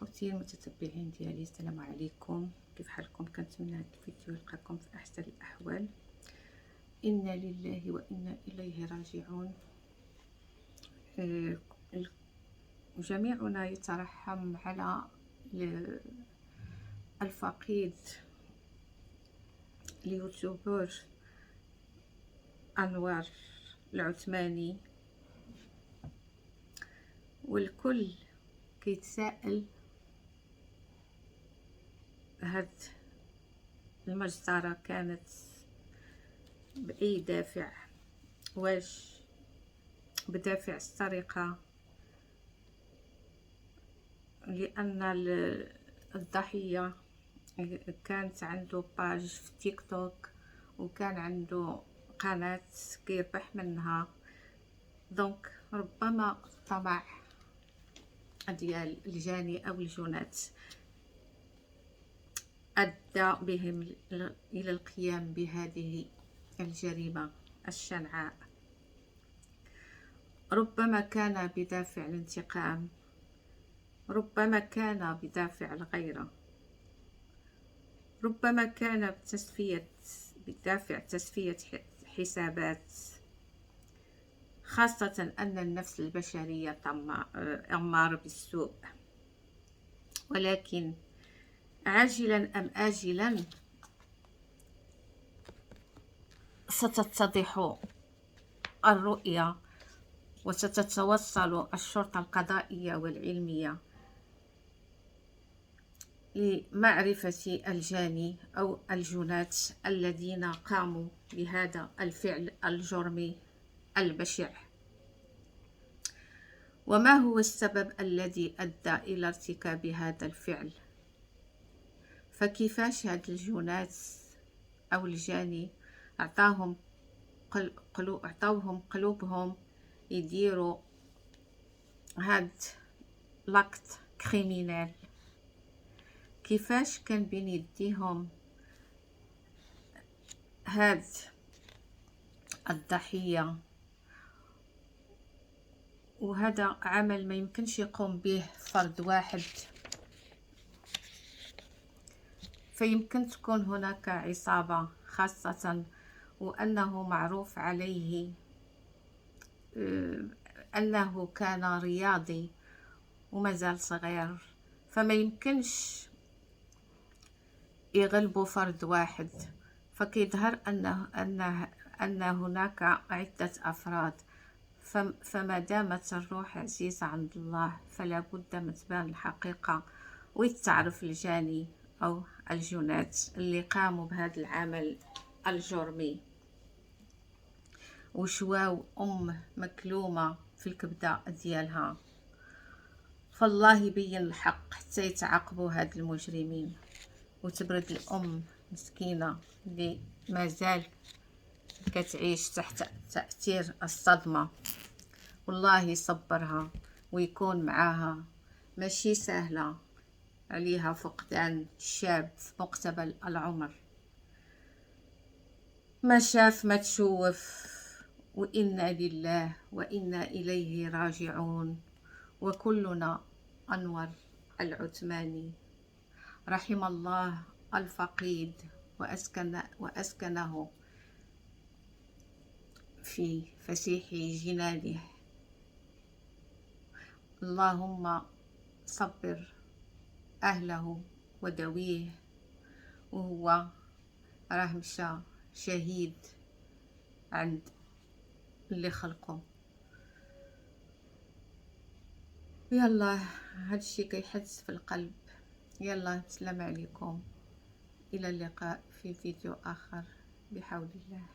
خوتي المتتبعين ديالي، السلام عليكم. كيف حالكم؟ كنتمنى هذا الفيديو يلقاكم في احسن الاحوال. انا لله وانا اليه راجعون. جميعنا يترحم على الفقيد اليوتيوبر انور العثماني، والكل كيتساءل هاد المجزرة كانت بأي دافع؟ واش بدافع السرقة؟ لأن الضحية كانت عنده باج في تيك توك وكان عنده قناة كيربح منها، دونك ربما الطمع ديال الجاني أو الجنات أدى بهم إلى القيام بهذه الجريمة الشنعاء. ربما كان بدافع الانتقام، ربما كان بدافع الغيرة، ربما كان بدافع تسفية حسابات، خاصة أن النفس البشرية أمارة بالسوء. ولكن عاجلا أم آجلا ستتضح الرؤية، وستتوصل الشرطة القضائية والعلمية لمعرفة الجاني أو الجنات الذين قاموا بهذا الفعل الجرمي البشع. وما هو السبب الذي أدى إلى ارتكاب هذا الفعل؟ فكيفاش هاد الجنات أو الجاني أعطاوهم قلوبهم يديروا هاد لاكت كريمينال؟ كيفاش كان بين يديهم هاد الضحية؟ وهذا عمل ما يمكنش يقوم به فرد واحد، فيمكن تكون هناك عصابة، خاصة وأنه معروف عليه أنه كان رياضي ومازال صغير، فما يمكنش يغلبوا فرد واحد. فكيظهر أن هناك عدة أفراد، فما دامت الروح عزيزة عند الله فلا بد من تبان الحقيقة ويتعرف الجاني أو الجنات اللي قاموا بهذا العمل الجرمي. وشواو مكلومة في الكبدة ديالها، فالله يبين الحق حتى يتعاقبوا هاد المجرمين وتبرد الأم مسكينة اللي مازال كتعيش تحت تأثير الصدمة. والله يصبرها ويكون معاها، ماشي سهلة عليها فقدان شاب في مقتبل العمر، ما شاف ما تشوف. وإنا لله وإنا إليه راجعون. وكلنا أنور العثماني، رحم الله الفقيد وأسكنه في فسيح جنانه. اللهم صبر أهله ودويه، وهو راه مشى شهيد عند اللي خلقه. يلا هادشي كيحس في القلب. يلا سلام عليكم، إلى اللقاء في فيديو آخر بحول الله.